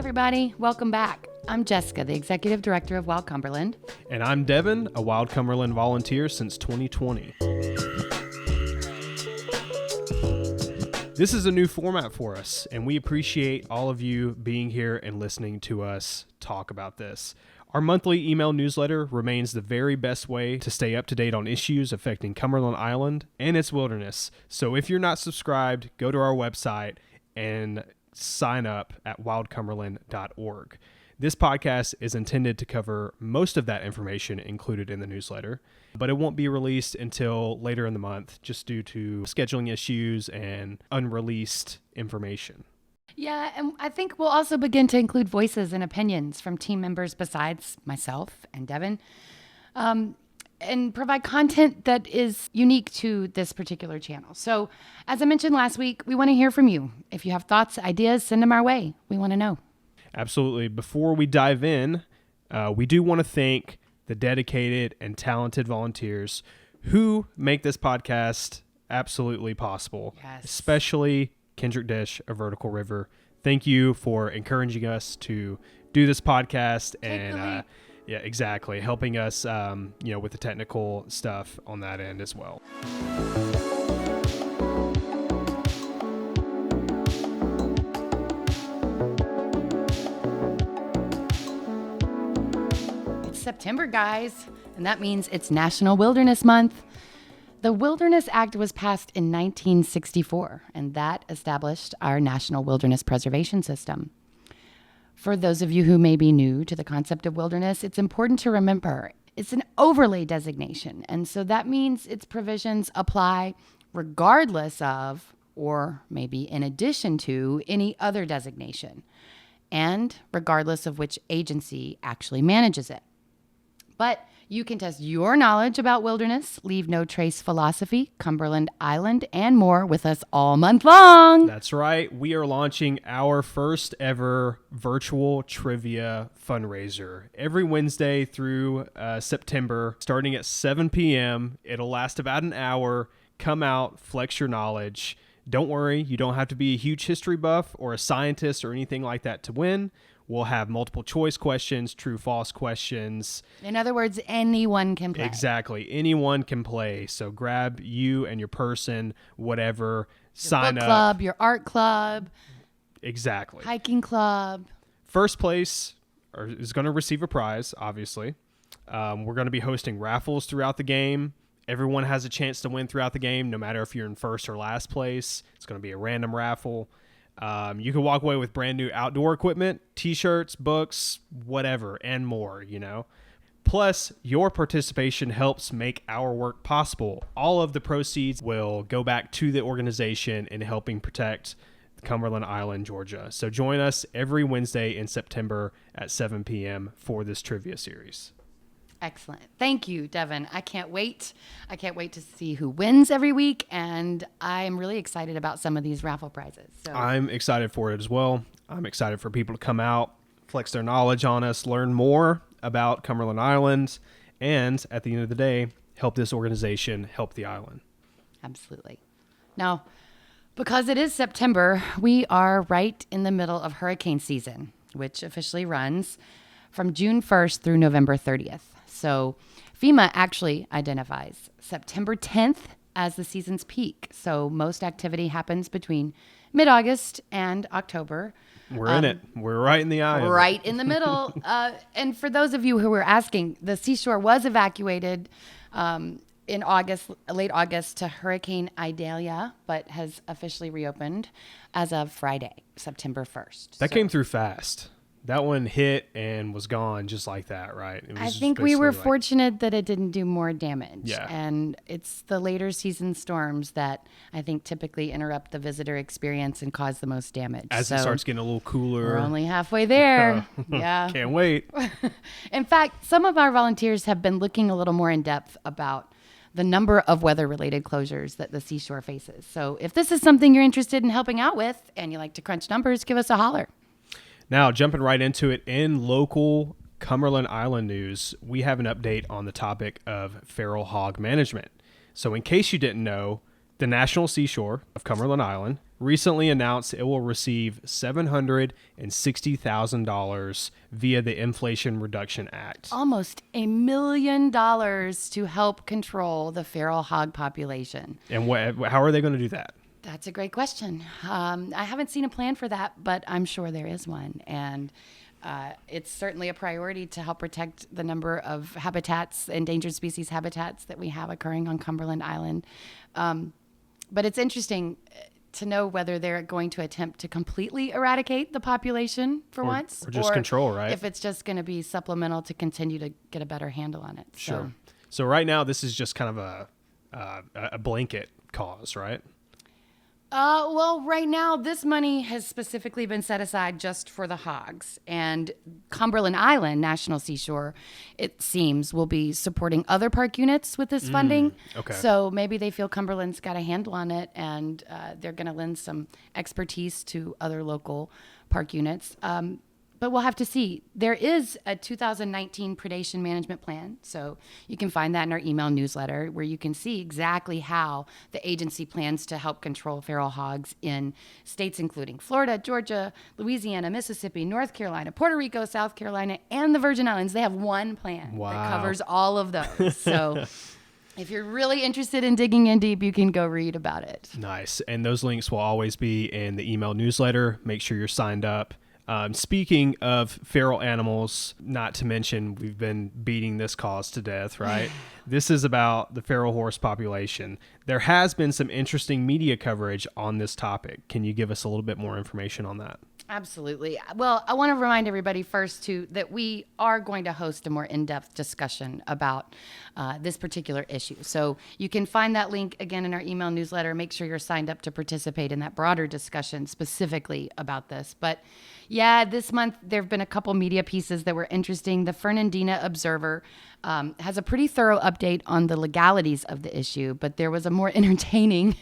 everybody. Welcome back. I'm Jessica, the Executive Director of Wild Cumberland. And I'm Devin, a Wild Cumberland volunteer since 2020. This is a new format for us, and we appreciate all of you being here and listening to us talk about this. Our monthly email newsletter remains the very best way to stay up to date on issues affecting Cumberland Island and its wilderness. So if you're not subscribed, go to our website and sign up at wildcumberland.org. This podcast is intended to cover most of that information included in the newsletter, but it won't be released until later in the month just due to scheduling issues and unreleased information. Yeah, and I think we'll also begin to include voices and opinions from team members besides myself and Devin, and provide content that is unique to this particular channel. So, as I mentioned last week, we want to hear from you. If you have thoughts, ideas, send them our way. We want to know. Absolutely. Before we dive in, we do want to thank the dedicated and talented volunteers who make this podcast absolutely possible, Yes. Especially Kendrick Dish of Vertical River. Thank you for encouraging us to do this podcast and yeah, exactly, helping us with the technical stuff on that end as well. It's September, guys, and that means it's National Wilderness Month. The Wilderness Act was passed in 1964, and that established our National Wilderness Preservation System. For those of you who may be new to the concept of wilderness, it's important to remember it's an overlay designation, and so that means its provisions apply regardless of, or maybe in addition to, any other designation, and regardless of which agency actually manages it. But you can test your knowledge about wilderness, leave no trace philosophy, Cumberland Island, and more with us all month long. That's right. We are launching our first ever virtual trivia fundraiser every Wednesday through September, starting at 7 p.m. It'll last about an hour. Come out, flex your knowledge. Don't worry, you don't have to be a huge history buff or a scientist or anything like that to win. We'll have multiple choice questions, true, false questions. In other words, anyone can play. Exactly. Anyone can play. So grab you and your person, whatever, Your sign book up. club, your art club. Exactly. Hiking club. First place is going to receive a prize, obviously. We're going to be hosting raffles throughout the game. Everyone has a chance to win throughout the game, no matter if you're in first or last place. It's going to be a random raffle. You can walk away with brand new outdoor equipment, t-shirts, books, whatever, and more, Plus, your participation helps make our work possible. All of the proceeds will go back to the organization in helping protect Cumberland Island, Georgia. So join us every Wednesday in September at 7 p.m. for this trivia series. Excellent. Thank you, Devin. I can't wait. I can't wait to see who wins every week, and I'm really excited about some of these raffle prizes. So I'm excited for it as well. I'm excited for people to come out, flex their knowledge on us, learn more about Cumberland Island, and at the end of the day, help this organization help the island. Absolutely. Now, because it is September, we are right in the middle of hurricane season, which officially runs from June 1st through November 30th. So FEMA actually identifies September 10th as the season's peak. So most activity happens between mid-August and October. We're in it. We're right in the eye of it. Right in the middle. And for those of you who were asking, the seashore was evacuated in August, late August, to Hurricane Idalia, but has officially reopened as of Friday, September 1st. That came through fast. That one hit and was gone just like that, right? It was I just think we were basically fortunate that it didn't do more damage. Yeah. And it's the later season storms that I think typically interrupt the visitor experience and cause the most damage. As it starts getting a little cooler. We're only halfway there. Yeah. Can't wait. In fact, some of our volunteers have been looking a little more in depth about the number of weather-related closures that the seashore faces. So if this is something you're interested in helping out with and you like to crunch numbers, give us a holler. Now, jumping right into it, in local Cumberland Island news, we have an update on the topic of feral hog management. So in case you didn't know, the National Seashore of Cumberland Island recently announced it will receive $760,000 via the Inflation Reduction Act. Almost $1 million to help control the feral hog population. And how are they going to do that? That's a great question. I haven't seen a plan for that, but I'm sure there is one. And it's certainly a priority to help protect the number of habitats, endangered species habitats that we have occurring on Cumberland Island. But it's interesting to know whether they're going to attempt to completely eradicate the population once. Or just control, right? If it's just going to be supplemental to continue to get a better handle on it. Sure. So right now, this is just kind of a blanket cause, right? Well, right now, this money has specifically been set aside just for the hogs. And Cumberland Island National Seashore, it seems, will be supporting other park units with this funding. Okay. So maybe they feel Cumberland's got a handle on it, and they're going to lend some expertise to other local park units. But we'll have to see. There is a 2019 predation management plan. So you can find that in our email newsletter, where you can see exactly how the agency plans to help control feral hogs in states including Florida, Georgia, Louisiana, Mississippi, North Carolina, Puerto Rico, South Carolina, and the Virgin Islands. They have one plan that covers all of those. So if you're really interested in digging in deep, you can go read about it. Nice. And those links will always be in the email newsletter. Make sure you're signed up. Speaking of feral animals, not to mention we've been beating this cause to death, right? This is about the feral horse population. There has been some interesting media coverage on this topic. Can you give us a little bit more information on that? Absolutely. Well, I want to remind everybody first, too, that we are going to host a more in-depth discussion about this particular issue. So you can find that link again in our email newsletter. Make sure you're signed up to participate in that broader discussion specifically about this. But yeah, this month there have been a couple media pieces that were interesting. The Fernandina Observer has a pretty thorough update on the legalities of the issue, but there was a more entertaining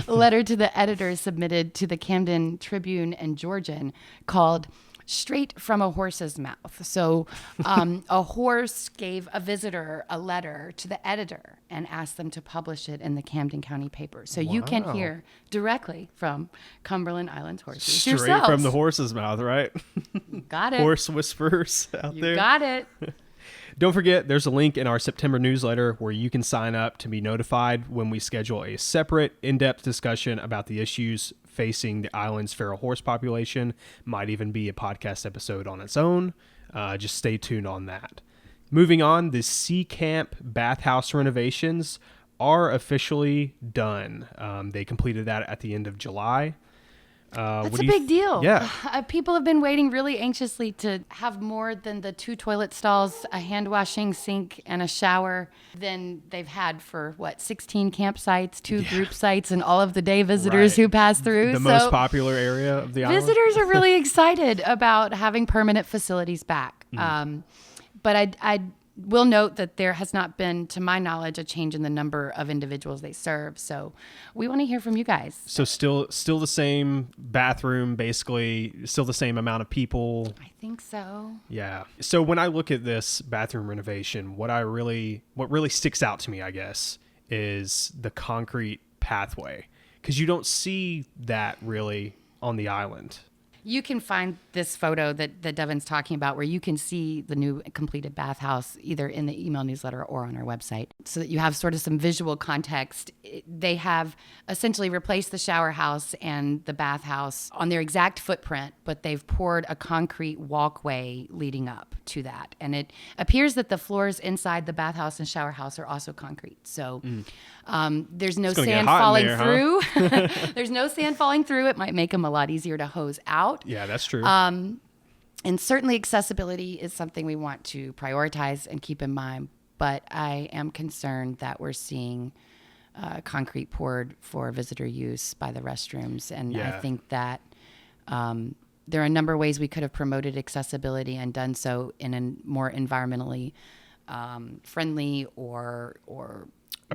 letter to the editor submitted to the Camden Tribune and Georgian called Straight from a Horse's Mouth. So a horse gave a visitor a letter to the editor and asked them to publish it in the Camden County paper. So you can hear directly from Cumberland Island's horses Straight yourselves. from the horse's mouth, right? Got it. Horse whisperers out there. You got it. Don't forget, there's a link in our September newsletter where you can sign up to be notified when we schedule a separate in-depth discussion about the issues facing the island's feral horse population. Might even be a podcast episode on its own. Just stay tuned on that. Moving on, the Sea Camp bathhouse renovations are officially done. They completed that at the end of July. That's a big deal. Yeah. People have been waiting really anxiously to have more than the 2 toilet stalls, a hand washing sink, and a shower than they've had for, 16 campsites, 2 group sites, and all of the day visitors who pass through. The most popular area of the island. Visitors are really excited about having permanent facilities back. But I will note that there has not been, to my knowledge, a change in the number of individuals they serve. So we want to hear from you guys. So still the same bathroom, basically, still the same amount of people. I think so. Yeah. So when I look at this bathroom renovation, what really sticks out to me, I guess, is the concrete pathway, because you don't see that really on the island. You can find this photo that Devin's talking about where you can see the new completed bathhouse either in the email newsletter or on our website so that you have sort of some visual context. They have essentially replaced the shower house and the bathhouse on their exact footprint, but they've poured a concrete walkway leading up to that. And it appears that the floors inside the bathhouse and shower house are also concrete. So there's no sand falling through. There's no sand falling through. It might make them a lot easier to hose out. Yeah, that's true. And certainly accessibility is something we want to prioritize and keep in mind. But I am concerned that we're seeing concrete poured for visitor use by the restrooms. And I think that there are a number of ways we could have promoted accessibility and done so in a more environmentally friendly or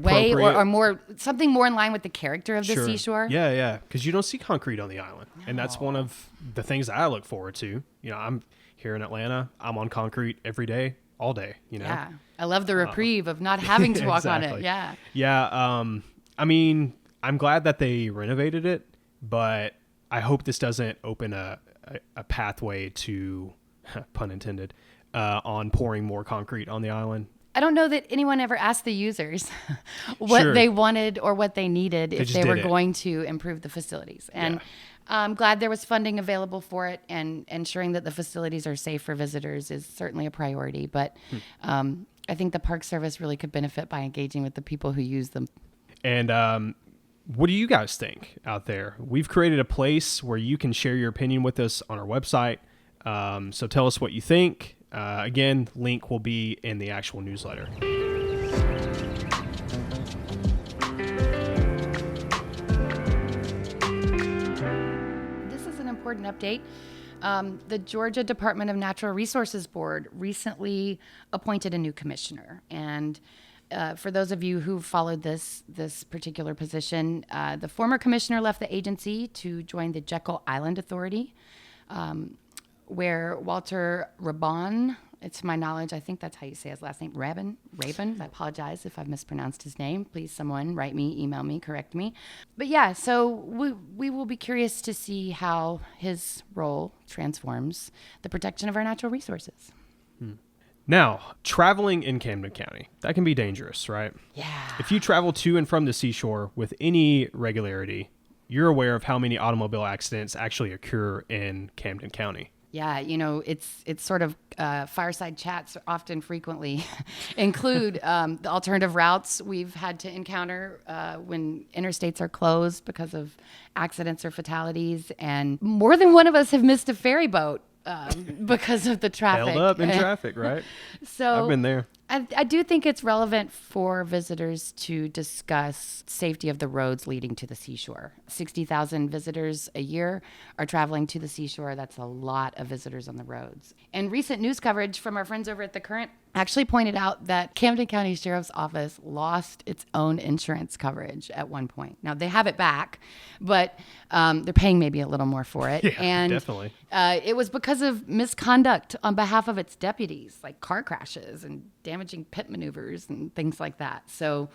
way or more something more in line with the character of the seashore. Yeah, because you don't see concrete on the island. No. And that's one of the things that I look forward to. You know, I'm here in Atlanta. I'm on concrete every day, all day, you know. Yeah. I love the reprieve of not having to walk on it. Yeah. Yeah, I mean, I'm glad that they renovated it, but I hope this doesn't open a pathway to, pun intended, on pouring more concrete on the island. I don't know that anyone ever asked the users what they wanted or what they needed if they were going to improve the facilities. And I'm glad there was funding available for it, and ensuring that the facilities are safe for visitors is certainly a priority. But I think the Park Service really could benefit by engaging with the people who use them. And what do you guys think out there? We've created a place where you can share your opinion with us on our website. So tell us what you think. Again, link will be in the actual newsletter. This is an important update. The Georgia Department of Natural Resources Board recently appointed a new commissioner. And for those of you who followed this particular position, the former commissioner left the agency to join the Jekyll Island Authority, where Walter Rabon, it's my knowledge, I think that's how you say his last name, Rabin. I apologize if I've mispronounced his name. Please, someone write me, email me, correct me. But yeah, so we will be curious to see how his role transforms the protection of our natural resources. Now, traveling in Camden County, that can be dangerous, right? Yeah. If you travel to and from the seashore with any regularity, you're aware of how many automobile accidents actually occur in Camden County. Yeah, it's sort of fireside chats often frequently include the alternative routes we've had to encounter when interstates are closed because of accidents or fatalities. And more than one of us have missed a ferry boat because of the traffic. Held up in traffic, right? So I've been there. I do think it's relevant for visitors to discuss safety of the roads leading to the seashore. 60,000 visitors a year are traveling to the seashore. That's a lot of visitors on the roads. And recent news coverage from our friends over at The Current actually pointed out that Camden County Sheriff's Office lost its own insurance coverage at one point. Now, they have it back, but they're paying maybe a little more for it. Yeah, and definitely. It was because of misconduct on behalf of its deputies, like car crashes and damaging pit maneuvers and things like that. So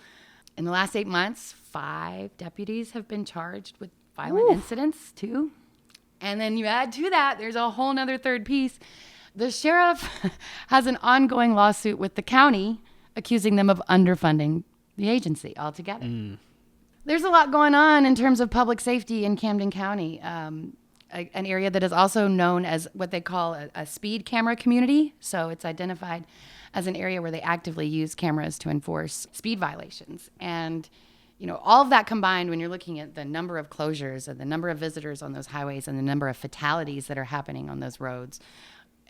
in the last 8 months, 5 deputies have been charged with violent incidents too. And then you add to that, there's a whole nother third piece. The sheriff has an ongoing lawsuit with the county accusing them of underfunding the agency altogether. There's a lot going on in terms of public safety in Camden County, an area that is also known as what they call a speed camera community. So it's identified as an area where they actively use cameras to enforce speed violations. And, all of that combined, when you're looking at the number of closures and the number of visitors on those highways and the number of fatalities that are happening on those roads,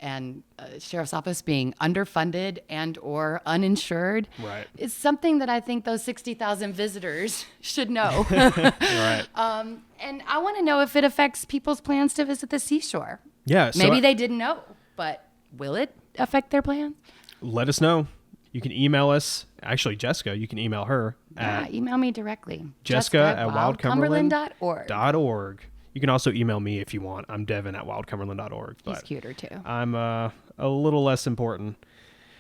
and Sheriff's Office being underfunded and or uninsured, right, is something that I think those 60,000 visitors should know. Right. And I want to know if it affects people's plans to visit the seashore. Yeah. Maybe they didn't know, but will it affect their plans? Let us know. You can email us. Actually, Jessica, you can email her at email me directly. Jessica@wildcumberland.org. You can also email me if you want. I'm Devin at wildcumberland.org. He's cuter too. I'm a little less important.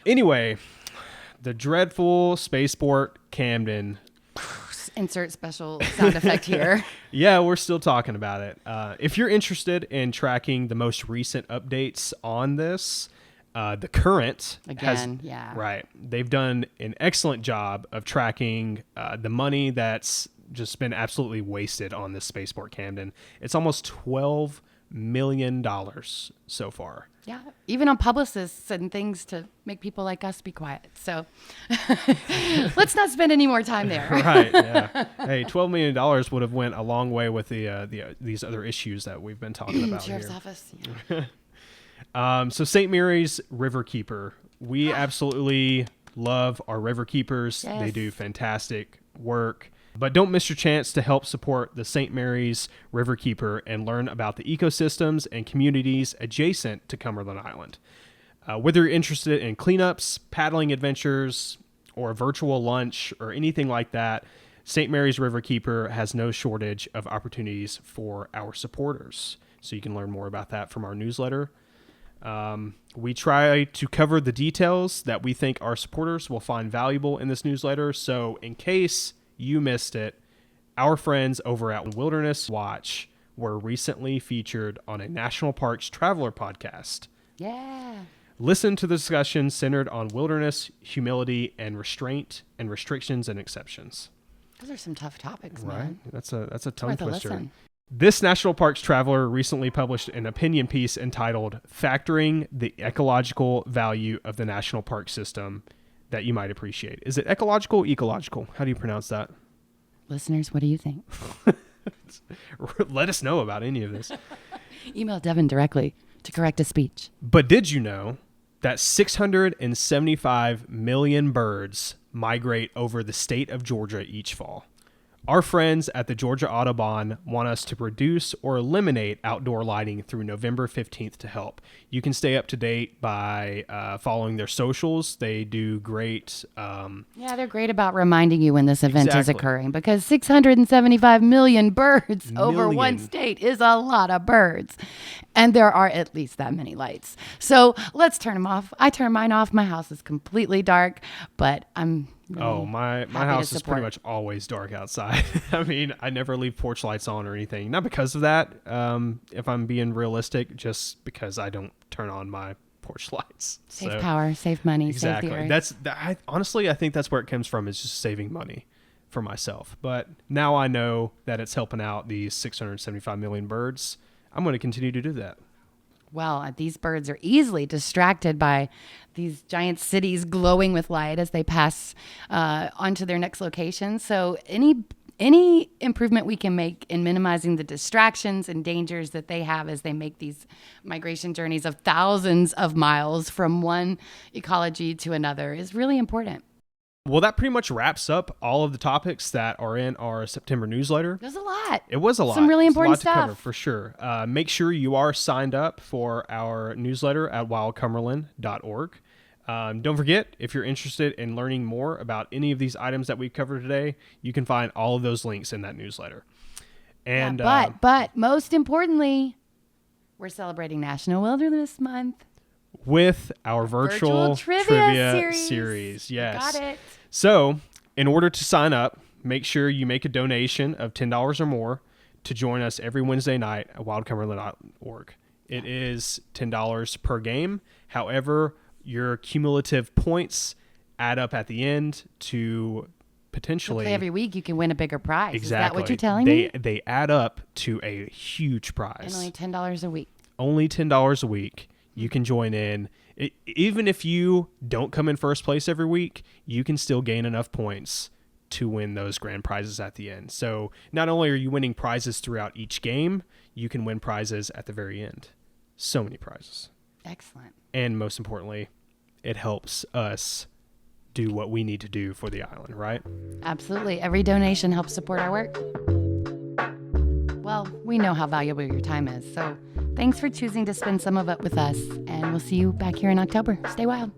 Anyway, the dreadful spaceport Camden. Insert special sound effect here. Yeah, we're still talking about it. If you're interested in tracking the most recent updates on this, The Current right. They've done an excellent job of tracking the money that's just been absolutely wasted on this spaceport Camden. It's almost $12 million so far. Yeah, even on publicists and things to make people like us be quiet. So let's not spend any more time there. Right, yeah. Hey, $12 million would have went a long way with these other issues that we've been talking about Sheriff's here. Office. So St. Mary's Riverkeeper. We absolutely love our Riverkeepers. Yes. They do fantastic work. But don't miss your chance to help support the St. Mary's Riverkeeper and learn about the ecosystems and communities adjacent to Cumberland Island. Whether you're interested in cleanups, paddling adventures, or a virtual lunch, or anything like that, St. Mary's Riverkeeper has no shortage of opportunities for our supporters. So you can learn more about that from our newsletter. We try to cover the details that we think our supporters will find valuable in this newsletter. So in case you missed it, Our friends over at Wilderness Watch were recently featured on a National Parks Traveler podcast. Yeah. Listen to the discussion centered on wilderness, humility, and restraint, and restrictions and exceptions. Those are some tough topics, Right? man. That's a tongue Worth a twister. listen. This National Parks Traveler recently published an opinion piece entitled "Factoring the Ecological Value of the National Park System That You Might Appreciate." Is it ecological, ecological? How do you pronounce that? Listeners, what do you think? Let us know about any of this. Email Devin directly to correct a speech. But did you know that 675 million birds migrate over the state of Georgia each fall? Our friends at the Georgia Audubon want us to reduce or eliminate outdoor lighting through November 15th to help. You can stay up to date by following their socials. They do great. Yeah, they're great about reminding you when this event is Exactly. occurring, because 675 million birds over one Million. state is a lot of birds. And there are at least that many lights. So let's turn them off. I turn mine off. My house is completely dark, but I'm really My happy to house is pretty support. much always dark outside. I mean, I never leave porch lights on or anything. Not because of that, if I'm being realistic, just because I don't turn on my porch lights. Save So- power, save money, Exactly. save the earth. Honestly, I think that's where it comes from, is just saving money for myself. But now I know that it's helping out these 675 million birds. I'm going to continue to do that. Well, these birds are easily distracted by these giant cities glowing with light as they pass onto their next location. So any improvement we can make in minimizing the distractions and dangers that they have as they make these migration journeys of thousands of miles from one ecology to another is really important. Well, that pretty much wraps up all of the topics that are in our September newsletter. There's a lot. It was a lot. Some really It's a important lot to cover, stuff. for sure. Make sure you are signed up for our newsletter at wildcumberland.org. Don't forget, if you're interested in learning more about any of these items that we've covered today, you can find all of those links in that newsletter. And But most importantly, we're celebrating National Wilderness Month. with our virtual trivia series. Yes. Got it. So, in order to sign up, make sure you make a donation of $10 or more to join us every Wednesday night at wildcumberland.org. It is $10 per game. However, your cumulative points add up at the end to potentially Play every week, you can win a bigger prize. exactly. Is that what you're telling me? They add up to a huge prize. And only $10 a week. Only $10 a week. You can join in. Even if you don't come in first place every week, you can still gain enough points to win those grand prizes at the end. So not only are you winning prizes throughout each game, you can win prizes at the very end. So many prizes. Excellent. And most importantly, it helps us do what we need to do for the island, right? Absolutely. Every donation helps support our work. Well, we know how valuable your time is, so thanks for choosing to spend some of it with us, and we'll see you back here in October. Stay wild.